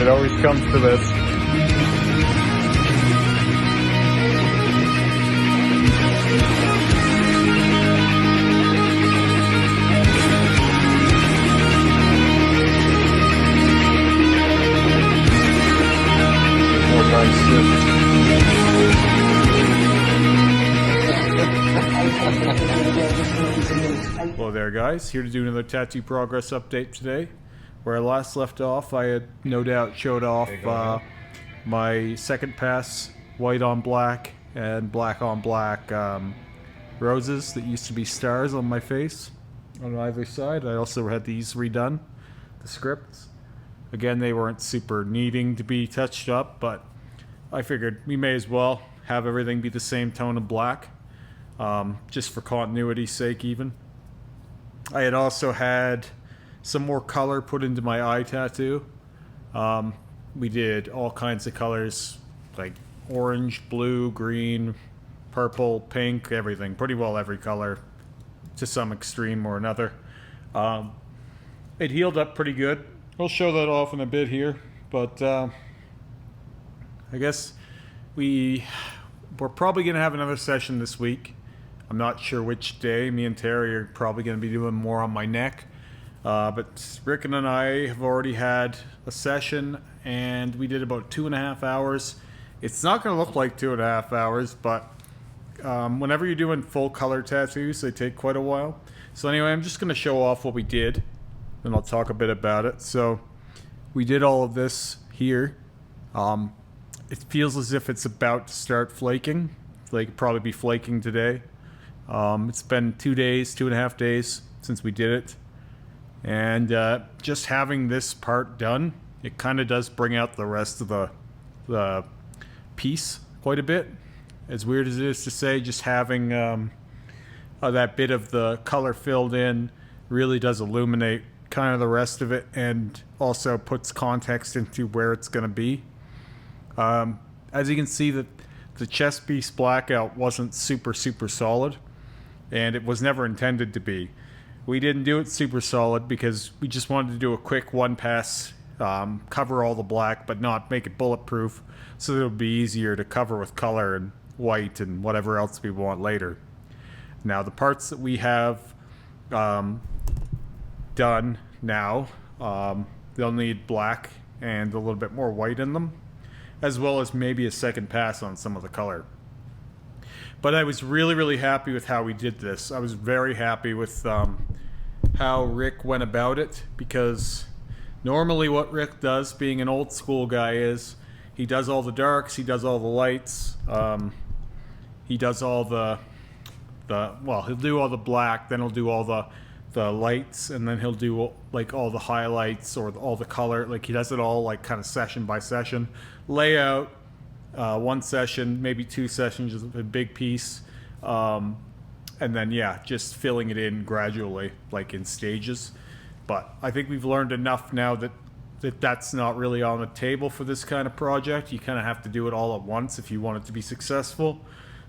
It always comes to this. Hello there guys, here to do another tattoo progress update today. Where I last left off, I had no doubt showed off my second pass white on black and black on black roses that used to be stars on my face on either side. I also had these redone, the scripts. Again, they weren't super needing to be touched up, but I figured we may as well have everything be the same tone of black, just for continuity's sake even. I had also had some more color put into my eye tattoo. We did all kinds of colors, like orange, blue, green, purple, pink, everything. Pretty well every color to some extreme or another. It healed up pretty good. I'll show that off in a bit here, but I guess we're probably going to have another session this week. I'm not sure which day. Me and Terry are probably going to be doing more on my neck. But Rick and I have already had a session, and we did about 2.5 hours. It's not going to look like 2.5 hours, but whenever you're doing full color tattoos, they take quite a while. So anyway, I'm just going to show off what we did, and I'll talk a bit about it. So we did all of this here. It feels as if it's about to start flaking. Like probably be flaking today. It's been 2.5 days since we did it. And just having this part done, it kind of does bring out the rest of the piece quite a bit. As weird as it is to say, just having that bit of the color filled in really does illuminate kind of the rest of it, and also puts context into where it's going to be. As you can see, the chest piece blackout wasn't super solid, and it was never intended to be. We didn't do it super solid because we just wanted to do a quick one pass, cover all the black, but not make it bulletproof, so that it would be easier to cover with color and white and whatever else we want later. Now, the parts that we have done now, they'll need black and a little bit more white in them, as well as maybe a second pass on some of the color. But I was really happy with how we did this. I was very happy with how Rick went about it, because normally what Rick does, being an old school guy, is he does all the darks, he does all the lights, he does all well, he'll do all the black, then he'll do all the lights, and then he'll do like all the highlights or all the color. Like he does it all like kind of session by session. Layout, one session, maybe 2 sessions is a big piece, and then yeah, just filling it in gradually, like in stages. But I think we've learned enough now that's not really on the table for this kind of project. You kind of have to do it all at once if you want it to be successful.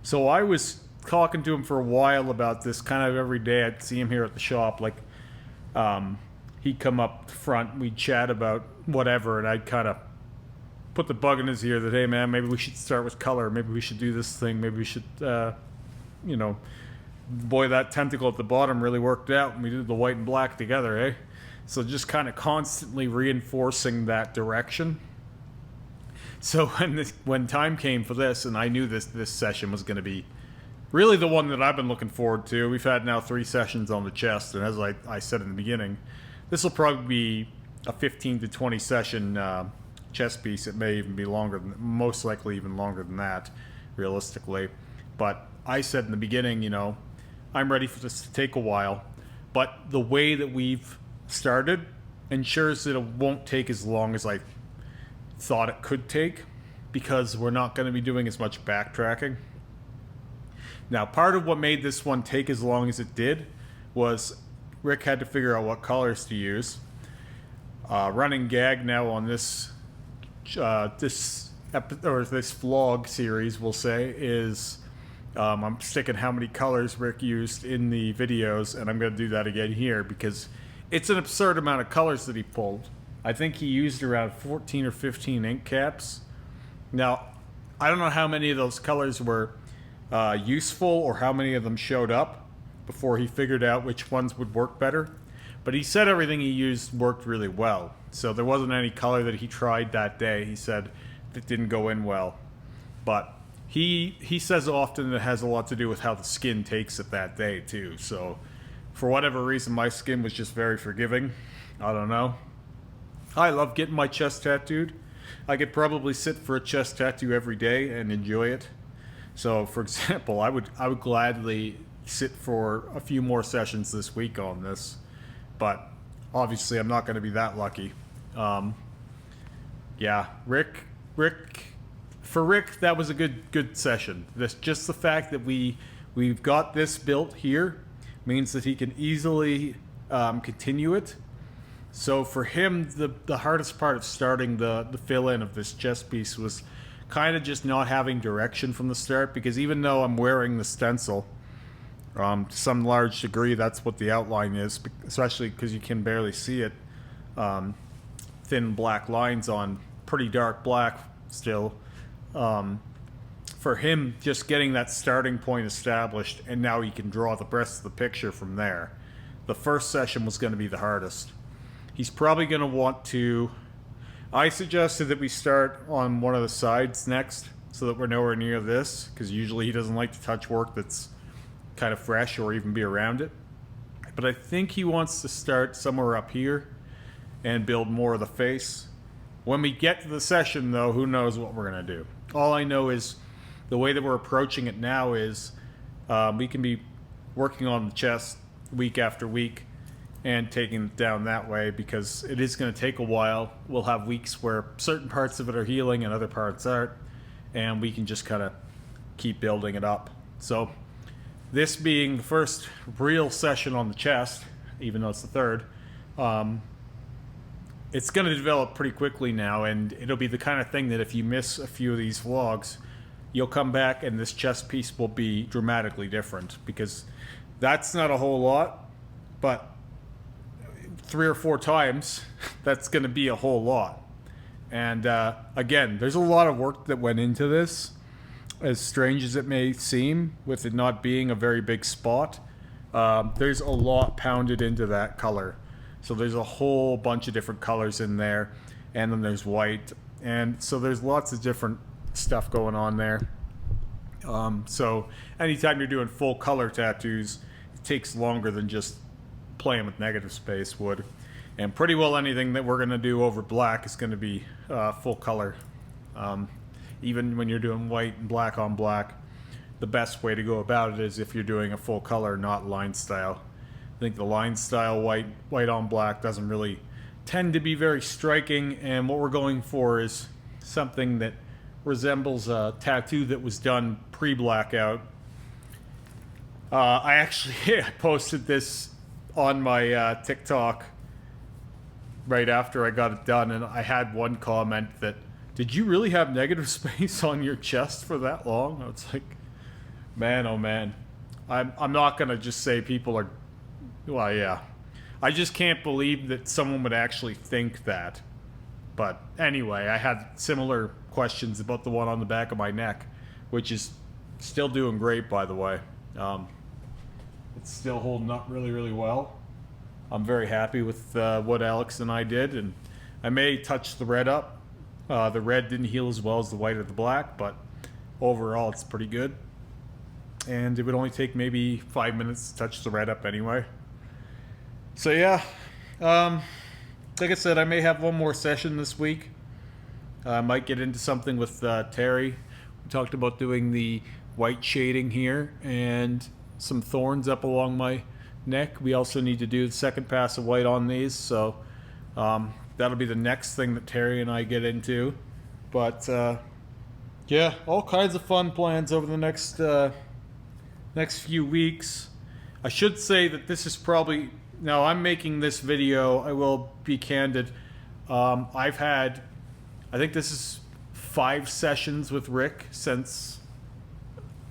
So I was talking to him for a while about this kind of every day. I'd see him here at the shop, like he'd come up front, we'd chat about whatever, and I'd kind of put the bug in his ear that, hey man, maybe we should start with color, maybe we should do this thing, maybe we should you know, boy, that tentacle at the bottom really worked out and we did the white and black together, eh? So just kind of constantly reinforcing that direction. So when time came for this, and I knew this session was going to be really the one that I've been looking forward to. We've had now 3 sessions on the chest, and as I said in the beginning, this will probably be a 15 to 20 session chest piece. It may even be longer than, most likely even longer than that, realistically. But I said in the beginning, you know, I'm ready for this to take a while, but the way that we've started ensures that it won't take as long as I thought it could take, because we're not going to be doing as much backtracking. Now, part of what made this one take as long as it did was Rick had to figure out what colors to use. Running gag now on this this vlog series, we'll say, is I'm sticking how many colors Rick used in the videos, and I'm going to do that again here because it's an absurd amount of colors that he pulled. I think he used around 14 or 15 ink caps. Now, I don't know how many of those colors were useful or how many of them showed up before he figured out which ones would work better. But he said everything he used worked really well. So there wasn't any color that he tried that day, he said, that didn't go in well. But he says often it has a lot to do with how the skin takes it that day too. So for whatever reason, my skin was just very forgiving. I don't know. I love getting my chest tattooed. I could probably sit for a chest tattoo every day and enjoy it. So for example, I would gladly sit for a few more sessions this week on this. But obviously I'm not going to be that lucky. Yeah, Rick, for Rick, that was a good session. Just the fact that we've got this built here means that he can easily continue it. So for him, the hardest part of starting the fill-in of this chest piece was kind of just not having direction from the start, because even though I'm wearing the stencil, to some large degree, that's what the outline is, especially because you can barely see it. Thin black lines on pretty dark black still. For him, just getting that starting point established, and now he can draw the rest of the picture from there. The first session was going to be the hardest. He's probably going to want to... I suggested that we start on one of the sides next, so that we're nowhere near this, because usually he doesn't like to touch work that's kind of fresh or even be around it. But I think he wants to start somewhere up here and build more of the face. When we get to the session, though, who knows what we're going to do. All I know is the way that we're approaching it now is we can be working on the chest week after week and taking it down that way, because it is going to take a while. We'll have weeks where certain parts of it are healing and other parts aren't, and we can just kind of keep building it up. So this being the first real session on the chest, even though it's the third, it's going to develop pretty quickly now, and it'll be the kind of thing that if you miss a few of these vlogs, you'll come back and this chest piece will be dramatically different, because that's not a whole lot, but 3 or 4 times, that's going to be a whole lot. And again, there's a lot of work that went into this, as strange as it may seem, with it not being a very big spot. There's a lot pounded into that color. So there's a whole bunch of different colors in there, and then there's white, and so there's lots of different stuff going on there. So anytime you're doing full color tattoos, it takes longer than just playing with negative space would. And pretty well anything that we're going to do over black is going to be full color. Even when you're doing white and black on black, the best way to go about it is if you're doing a full color, not line style. I think the line style white on black doesn't really tend to be very striking, and what we're going for is something that resembles a tattoo that was done pre-blackout. I actually posted this on my TikTok right after I got it done, and I had one comment that, "Did you really have negative space on your chest for that long?" I was like, man, oh man. I'm not gonna just say people are... Well, yeah. I just can't believe that someone would actually think that. But anyway, I had similar questions about the one on the back of my neck, which is still doing great, by the way. It's still holding up really, really well. I'm very happy with what Alex and I did, and I may touch the red up. The red didn't heal as well as the white or the black, but overall it's pretty good. And it would only take maybe 5 minutes to touch the red up anyway. So yeah, like I said, I may have one more session this week. I might get into something with Terry. We talked about doing the white shading here and some thorns up along my neck. We also need to do the second pass of white on these, so that'll be the next thing that Terry and I get into. But yeah, all kinds of fun plans over the next few weeks. I should say that this is probably... Now, I'm making this video, I will be candid. I've had, I think this is 5 sessions with Rick since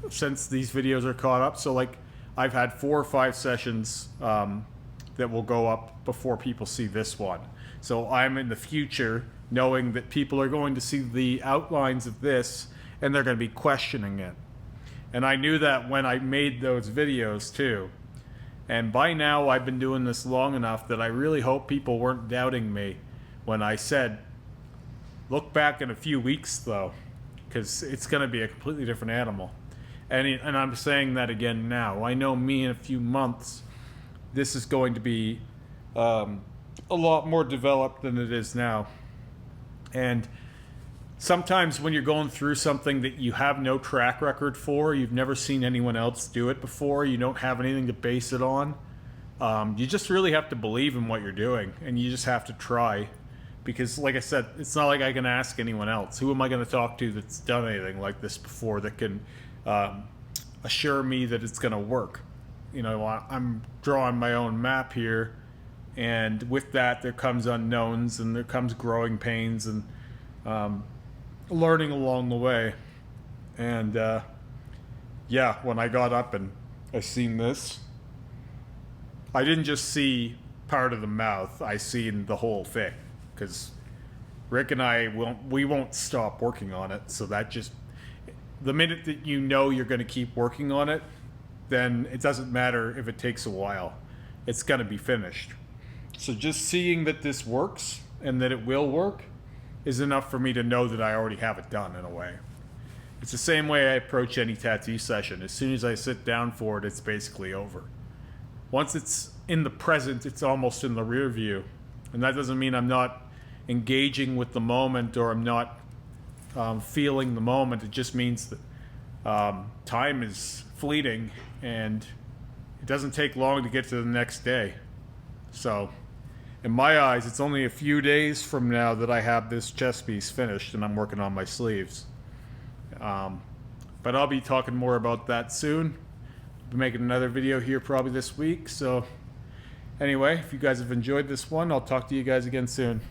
these videos are caught up. So, like, I've had 4 or 5 sessions that will go up before people see this one. So I'm in the future knowing that people are going to see the outlines of this and they're going to be questioning it. And I knew that when I made those videos too. And by now I've been doing this long enough that I really hope people weren't doubting me when I said, look back in a few weeks though, because it's going to be a completely different animal. And I'm saying that again now. I know me in a few months, this is going to be a lot more developed than it is now. And sometimes when you're going through something that you have no track record for, you've never seen anyone else do it before, you don't have anything to base it on, you just really have to believe in what you're doing, and you just have to try. Because like I said, it's not like I can ask anyone else. Who am I going to talk to that's done anything like this before that can assure me that it's going to work? You know, I'm drawing my own map here, and with that there comes unknowns and there comes growing pains and learning along the way. And yeah, when I got up and I seen this, I didn't just see part of the mouth, I seen the whole thing. Because Rick and I won't stop working on it. So that just, the minute that you know you're going to keep working on it, then it doesn't matter if it takes a while. It's going to be finished. So just seeing that this works and that it will work is enough for me to know that I already have it done in a way. It's the same way I approach any tattoo session. As soon as I sit down for it, it's basically over. Once it's in the present, it's almost in the rear view. And that doesn't mean I'm not engaging with the moment or I'm not feeling the moment. It just means that time is fleeting and it doesn't take long to get to the next day. So in my eyes, it's only a few days from now that I have this chest piece finished and I'm working on my sleeves. But I'll be talking more about that soon. I'll be making another video here probably this week. So anyway, if you guys have enjoyed this one, I'll talk to you guys again soon.